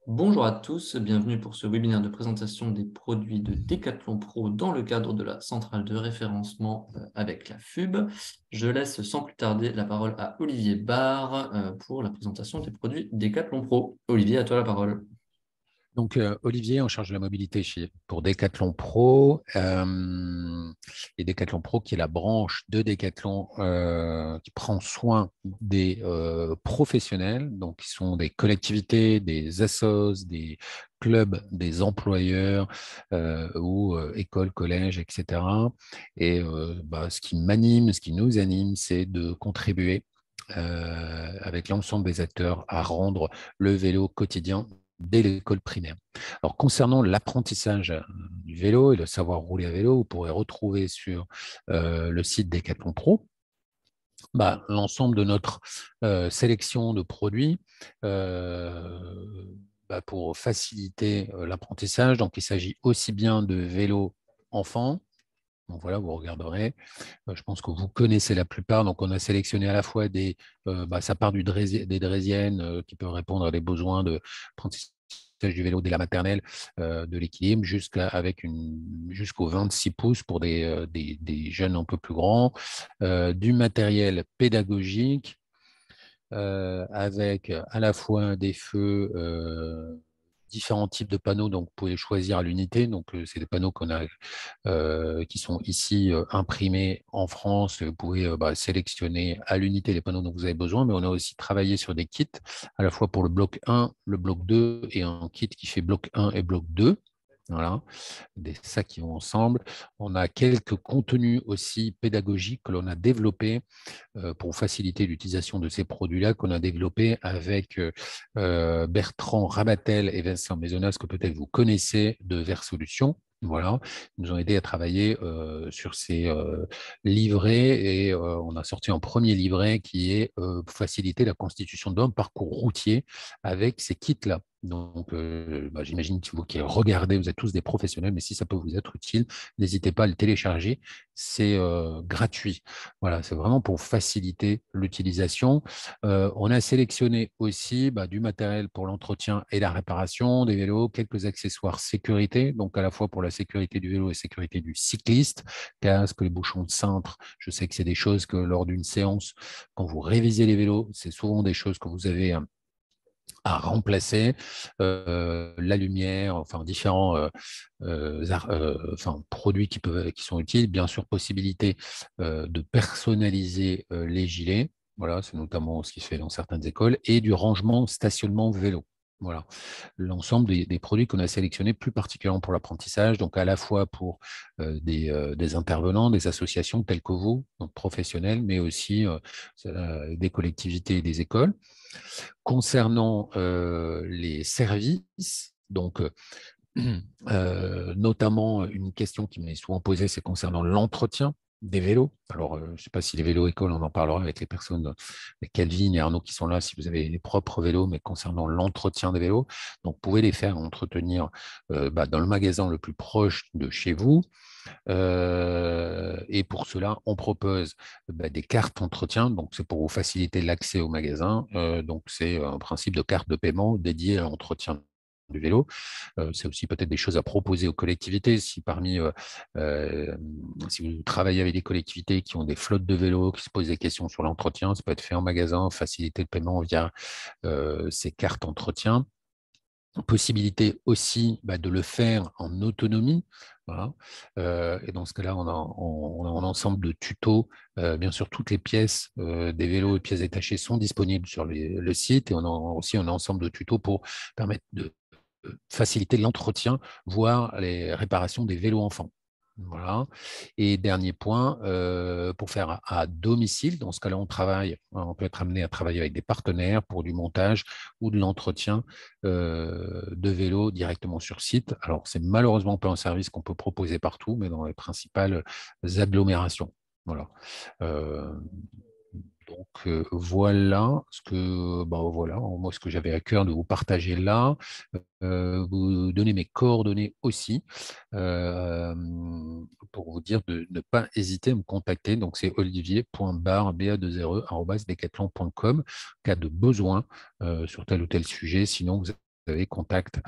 Bonjour à tous, bienvenue pour ce webinaire de présentation des produits de Decathlon Pro dans le cadre de la centrale de référencement avec la FUB. Je laisse sans plus tarder la parole à Olivier Barre pour la présentation des produits Decathlon Pro. Olivier, à toi la parole. Donc, Olivier, en charge de la mobilité pour Decathlon Pro. Et Decathlon Pro, qui est la branche de Decathlon qui prend soin des professionnels, donc qui sont des collectivités, des assos, des clubs, des employeurs ou écoles, collèges, etc. Et ce qui m'anime, ce qui nous anime, c'est de contribuer avec l'ensemble des acteurs à rendre le vélo quotidien dès l'école primaire. Alors, concernant l'apprentissage du vélo et le savoir rouler à vélo, vous pourrez retrouver sur le site Decathlon Pro l'ensemble de notre sélection de produits pour faciliter l'apprentissage. Donc, il s'agit aussi bien de vélos enfants. Donc voilà, vous regarderez. Je pense que vous connaissez la plupart. Donc, on a sélectionné à la fois ça part des draisiennes qui peuvent répondre à des besoins de apprentissage du vélo dès la maternelle, de l'équilibre, jusqu'aux 26 pouces pour des jeunes un peu plus grands, du matériel pédagogique avec à la fois des feux, différents types de panneaux, donc vous pouvez choisir à l'unité. Donc, c'est des panneaux qui sont ici imprimés en France. Vous pouvez sélectionner à l'unité les panneaux dont vous avez besoin, mais on a aussi travaillé sur des kits, à la fois pour le bloc 1, le bloc 2 et un kit qui fait bloc 1 et bloc 2. Voilà, des sacs qui vont ensemble. On a quelques contenus aussi pédagogiques que l'on a développés pour faciliter l'utilisation de ces produits-là, qu'on a développés avec Bertrand Rabatel et Vincent Maisonnas, que peut-être vous connaissez de Versolutions. Voilà, ils nous ont aidé à travailler sur ces livrets et on a sorti un premier livret qui est faciliter la constitution d'un parcours routier avec ces kits-là. Donc, j'imagine que vous qui regardez, vous êtes tous des professionnels, mais si ça peut vous être utile, n'hésitez pas à le télécharger. C'est gratuit. Voilà, c'est vraiment pour faciliter l'utilisation. On a sélectionné aussi du matériel pour l'entretien et la réparation des vélos, quelques accessoires sécurité, donc à la fois pour la sécurité du vélo et sécurité du cycliste, casque, les bouchons de cintre. Je sais que c'est des choses que lors d'une séance, quand vous révisez les vélos, c'est souvent des choses que vous avez à remplacer, la lumière, enfin différents produits qui sont utiles. Bien sûr, possibilité de personnaliser les gilets. Voilà, c'est notamment ce qui se fait dans certaines écoles, et du rangement stationnement vélo. Voilà, l'ensemble des produits qu'on a sélectionnés plus particulièrement pour l'apprentissage, donc à la fois pour des intervenants, des associations telles que vous, donc professionnels, mais aussi des collectivités et des écoles. Concernant les services, donc notamment une question qui m'est souvent posée, c'est concernant l'entretien des vélos. Alors, je ne sais pas si les vélos écoles, on en parlera avec les personnes, avec Calvin et Arnaud qui sont là, si vous avez les propres vélos, mais concernant l'entretien des vélos, donc vous pouvez les faire entretenir dans le magasin le plus proche de chez vous. Et pour cela, on propose des cartes entretien. Donc, c'est pour vous faciliter l'accès au magasin. Donc, c'est un principe de carte de paiement dédiée à l'entretien du vélo. C'est aussi peut-être des choses à proposer aux collectivités. Si vous travaillez avec des collectivités qui ont des flottes de vélos, qui se posent des questions sur l'entretien, ça peut être fait en magasin, faciliter le paiement via ces cartes entretien. Possibilité aussi de le faire en autonomie. Voilà. Et dans ce cas-là, on a un ensemble de tutos. Bien sûr, toutes les pièces des vélos et pièces détachées sont disponibles sur le site, et on a aussi un ensemble de tutos pour permettre de faciliter l'entretien, voire les réparations des vélos enfants. Voilà. Et dernier point, pour faire à domicile, dans ce cas-là, on peut être amené à travailler avec des partenaires pour du montage ou de l'entretien de vélos directement sur site. Alors, c'est malheureusement pas un service qu'on peut proposer partout, mais dans les principales agglomérations. Voilà. Euh, voilà moi ce que j'avais à cœur de vous partager là. Vous donner mes coordonnées aussi euh, pour vous dire de ne pas hésiter à me contacter. Donc c'est olivier.bar@decathlon.com en cas de besoin sur tel ou tel sujet. Sinon, vous avez contact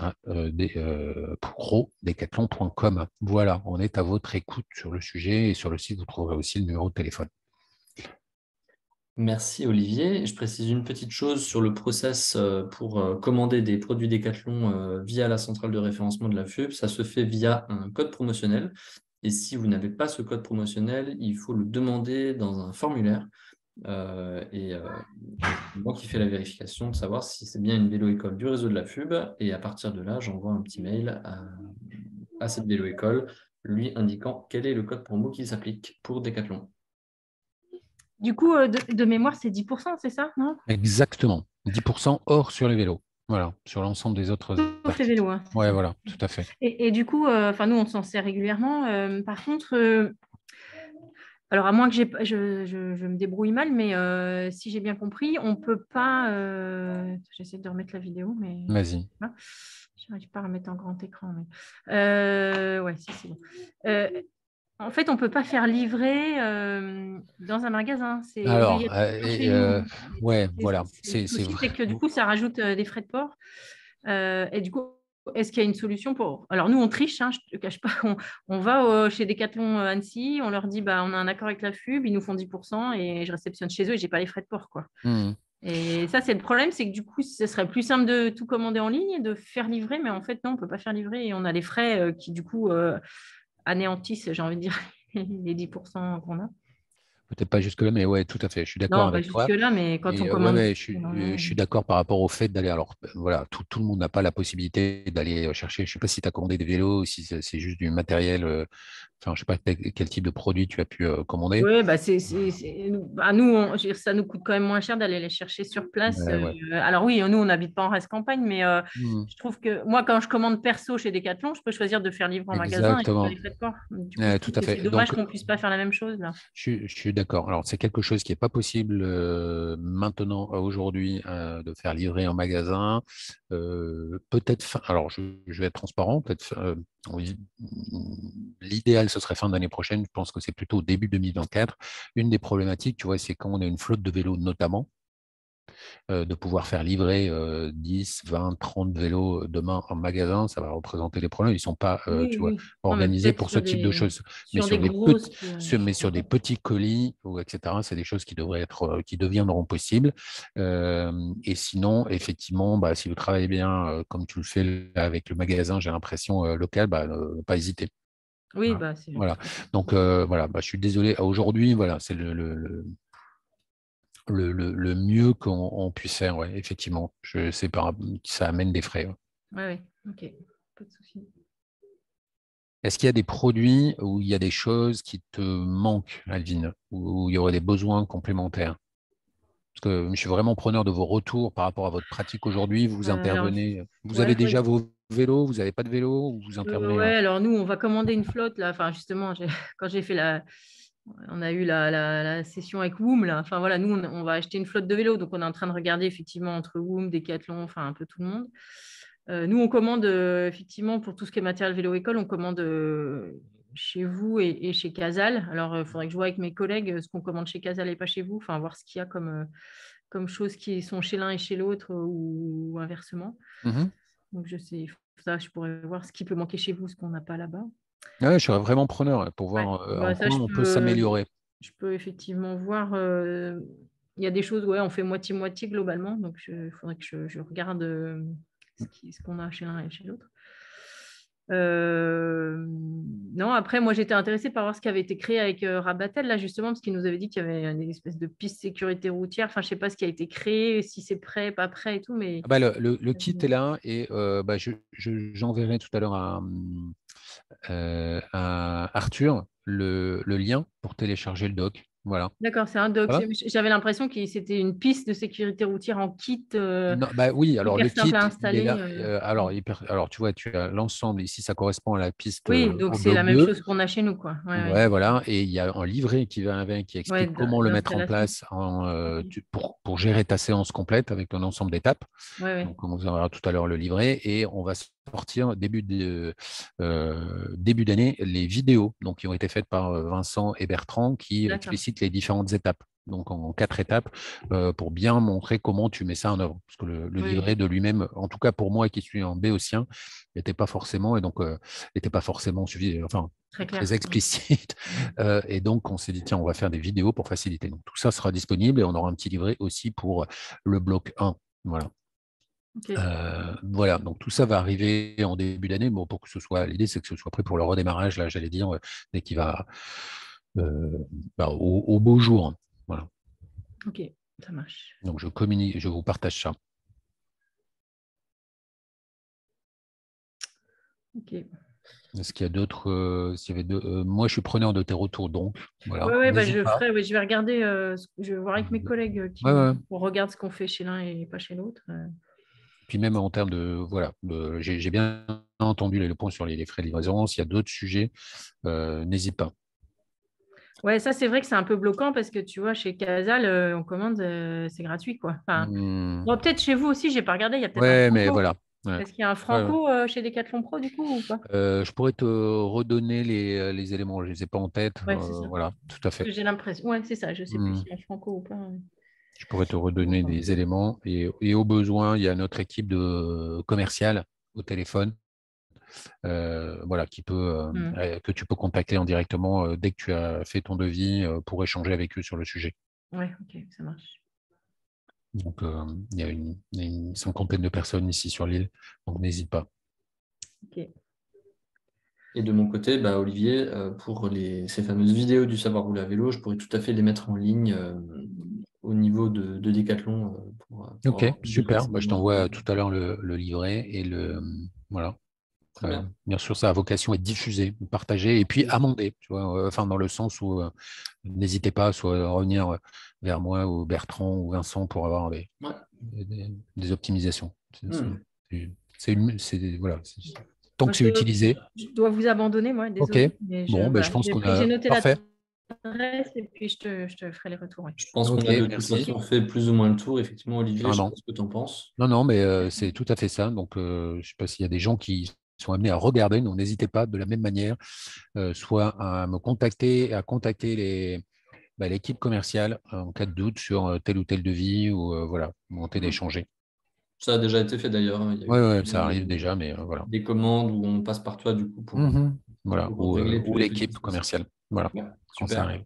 pro-decathlon.com. Voilà, on est à votre écoute sur le sujet et sur le site, vous trouverez aussi le numéro de téléphone. Merci Olivier. Je précise une petite chose sur le process pour commander des produits Decathlon via la centrale de référencement de la FUB. Ça se fait via un code promotionnel. Et si vous n'avez pas ce code promotionnel, il faut le demander dans un formulaire. Et c'est moi qui fais la vérification de savoir si c'est bien une vélo-école du réseau de la FUB. Et à partir de là, j'envoie un petit mail à cette vélo-école lui indiquant quel est le code promo qui s'applique pour Decathlon. Du coup, de mémoire, c'est 10%, c'est ça, non? Exactement. 10% hors sur les vélos. Voilà, sur l'ensemble des autres Sauf les vélos, hein, Ouais, voilà, tout à fait. Et du coup, nous, on s'en sert régulièrement. Par contre, alors à moins que je me débrouille mal, mais si j'ai bien compris, on ne peut pas… J'essaie de remettre la vidéo, mais… Vas-y. Je n'arrive pas à remettre en grand écran. Mais… ouais, si, c'est bon. En fait, on ne peut pas faire livrer dans un magasin. C'est Alors, obligatoire chez nous. ouais, voilà. C'est vrai. que du coup, ça rajoute des frais de port. Et du coup, est-ce qu'il y a une solution pour… Alors, nous, on triche, hein, je ne te cache pas. On va chez Decathlon Annecy, on leur dit on a un accord avec la FUB, ils nous font 10% et je réceptionne chez eux et je n'ai pas les frais de port, quoi. Et ça, c'est le problème, c'est que du coup, ce serait plus simple de tout commander en ligne et de faire livrer, mais en fait, non, on ne peut pas faire livrer et on a les frais qui, du coup, anéantissent, j'ai envie de dire, les 10% qu'on a. Peut-être pas jusque-là, mais ouais, tout à fait. Je suis d'accord Non, pas avec toi. jusque-là, mais quand on Et commande… je suis d'accord par rapport au fait d'aller. Alors, voilà, tout le monde n'a pas la possibilité d'aller chercher. Je ne sais pas si tu as commandé des vélos, ou si c'est juste du matériel. Enfin, je ne sais pas quel type de produit tu as pu commander. Oui, nous, je veux dire, ça nous coûte quand même moins cher d'aller les chercher sur place. Ouais. Alors oui, nous, on n'habite pas en reste campagne, mais Hmm. je trouve que moi, quand je commande perso chez Decathlon, je peux choisir de faire livrer en magasin et de faire Exactement. les frais de port. Du coup, je Tout trouve à que c'est fait. dommage Donc, qu'on ne puisse pas faire la même chose là. je suis d'accord. Alors, c'est quelque chose qui n'est pas possible maintenant, aujourd'hui, de faire livrer en magasin. Peut-être, alors je vais être transparent, peut-être oui, l'idéal, ce serait fin d'année prochaine. Je pense que c'est plutôt début 2024. Une des problématiques, tu vois, c'est quand on a une flotte de vélos notamment, de pouvoir faire livrer 10, 20, 30 vélos demain en magasin, ça va représenter des problèmes. Ils ne sont pas Oui, tu vois, oui. Non, mais organisés peut-être pour ce type de choses. Mais sur des grosses. sur des petits colis, etc., c'est des choses qui devraient qui deviendront possibles. Et sinon, effectivement, si vous travaillez bien, comme tu le fais là, avec le magasin, j'ai l'impression local, ne pas hésiter. Oui, c'est… Voilà. Donc voilà, je suis désolé. Aujourd'hui, voilà, c'est le mieux qu'on puisse faire, ouais, effectivement. Je sais pas, ça amène des frais. Oui, ok, pas de souci. Est-ce qu'il y a des produits où il y a des choses qui te manquent, Alvin, où il y aurait des besoins complémentaires? Parce que je suis vraiment preneur de vos retours par rapport à votre pratique aujourd'hui. Vous Alors, intervenez, vous ouais, avez déjà vos vélos, vous n'avez pas de vélo, ou vous intervenez ouais, alors nous, on va commander une flotte là. Enfin, justement, quand j'ai fait on a eu la session avec Woom là. Enfin voilà, nous, on va acheter une flotte de vélos, donc on est en train de regarder effectivement entre Woom, Decathlon, enfin un peu tout le monde. Nous, on commande effectivement pour tout ce qui est matériel vélo école, on commande chez vous et chez Casal. Alors, il faudrait que je vois avec mes collègues ce qu'on commande chez Casal et pas chez vous, enfin voir ce qu'il y a comme choses qui sont chez l'un et chez l'autre ou inversement. Donc, je sais, ça, je pourrais voir ce qui peut manquer chez vous, ce qu'on n'a pas là-bas. Ouais, je serais vraiment preneur pour voir en Ça, quoi on peut s'améliorer. je peux effectivement voir. Il y a des choses, ouais, on fait moitié-moitié globalement. Donc, il faudrait que je regarde ce qu'on a chez l'un et chez l'autre. Non, après, moi, j'étais intéressée par voir ce qui avait été créé avec Rabatel, là, justement, parce qu'il nous avait dit qu'il y avait une espèce de piste sécurité routière. Enfin, je ne sais pas ce qui a été créé, si c'est prêt, pas prêt et tout, mais… Le kit est là et j'enverrai tout à l'heure à Arthur le lien pour télécharger le doc. Voilà. D'accord, c'est un doc. Voilà. J'avais l'impression que c'était une piste de sécurité routière en kit. Non, oui, alors Hyper le simple kit, à il est installer. là. Alors, tu vois, tu as l'ensemble. Ici, ça correspond à la piste Oui, donc au c'est la bloc même 2. chose qu'on a chez nous, quoi. Ouais, voilà. Et il y a un livret qui va avec, qui Ouais, explique comment le mettre en d'installation. place pour gérer ta séance complète avec un ensemble d'étapes. Ouais. Donc, on vous enverra tout à l'heure le livret et on va sortir début d'année les vidéos donc, qui ont été faites par Vincent et Bertrand qui explicitent les différentes étapes. donc en 4 étapes, pour bien montrer comment tu mets ça en œuvre. Parce que le Oui, livret de lui-même, en tout cas pour moi qui suis un béotien, n'était pas forcément, et donc n'était pas forcément enfin, très clair. très explicite. Et donc, on s'est dit, tiens, on va faire des vidéos pour faciliter. Donc, tout ça sera disponible et on aura un petit livret aussi pour le bloc 1. Voilà. Ok. Voilà, donc tout ça va arriver en début d'année. Bon, pour que ce soit, l'idée, c'est que ce soit prêt pour le redémarrage, là, j'allais dire, dès qu'il va au beau jour. Voilà. Ok, ça marche. Donc, je communique, je vous partage ça. Ok. Est-ce qu'il y a d'autres, moi, je suis preneur de tes retours, donc voilà. Ouais, bah, N'hésite pas. je vais regarder, je vais voir avec mes collègues Ouais, ouais. on regarde ce qu'on fait chez l'un et pas chez l'autre. Puis même en termes voilà, j'ai bien entendu les points sur les frais de livraison. S'il y a d'autres sujets, n'hésite pas. Ouais, ça, c'est vrai que c'est un peu bloquant parce que tu vois, chez Casal, on commande, c'est gratuit, quoi. Enfin, bon, peut-être chez vous aussi, j'ai pas regardé, il y a peut-être un Ouais, mais Franco. voilà. Ouais. Est-ce qu'il y a un Ouais, ouais. Franco chez Decathlon Pro, du coup, ou pas? Je pourrais te redonner les éléments, je ne les ai pas en tête. Ouais, c'est ça. Voilà, tout à Parce fait. que j'ai l'impression. Ouais, c'est ça, je sais plus Hmm. s'il y a un Franco ou pas. Je pourrais te redonner des éléments. Et au besoin, il y a notre équipe de commercial au téléphone, voilà, que tu peux contacter en directement dès que tu as fait ton devis pour échanger avec eux sur le sujet. Ouais, ok, ça marche. Donc, il y a une cinquantaine de personnes ici sur l'île, donc n'hésite pas. Ok. Et de mon côté, bah, Olivier, pour ces fameuses vidéos du savoir rouler à vélo, je pourrais tout à fait les mettre en ligne au niveau de Decathlon pour Ok, avoir plus de super. Bah, je précision. t'envoie tout à l'heure le livret et voilà. Très bien. Bien sûr, ça a vocation à être diffusé, partagé et puis amendé, tu vois, enfin, dans le sens où n'hésitez pas soit à revenir vers moi ou Bertrand ou Vincent pour avoir Ouais. des optimisations. Hmm. Voilà, tant Moi, que c'est utilisé. je dois vous abandonner, moi, Ok, désolée. Mais bon, ben, je voilà, pense qu'on a j'ai noté parfait. l'adresse et puis je te ferai les retours. Ouais. Je pense qu'on Ok, a de toute merci, façon fait plus ou moins le tour. Effectivement, Olivier, je sais pas carrément. ce que tu en penses. Non, non, mais c'est tout à fait ça. Donc, je ne sais pas s'il y a des gens qui sont amenés à regarder, donc n'hésitez pas de la même manière, soit à me contacter, à contacter l'équipe commerciale en cas de doute sur tel ou tel devis ou voilà, monter Hmm. d'échanger. Ça a déjà été fait d'ailleurs, hein. Il y a Oui, eu ouais, ça arrive déjà, mais voilà. des commandes où on passe par toi du coup Mhm. Voilà, pour régler tous ou les petits l'équipe soucis. commerciale. Voilà, Ouais, quand ça super. arrive.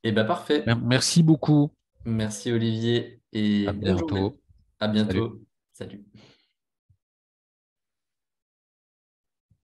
Et ben parfait. Merci beaucoup. Merci Olivier et À bonne journée. bientôt. À Salut. bientôt. Salut.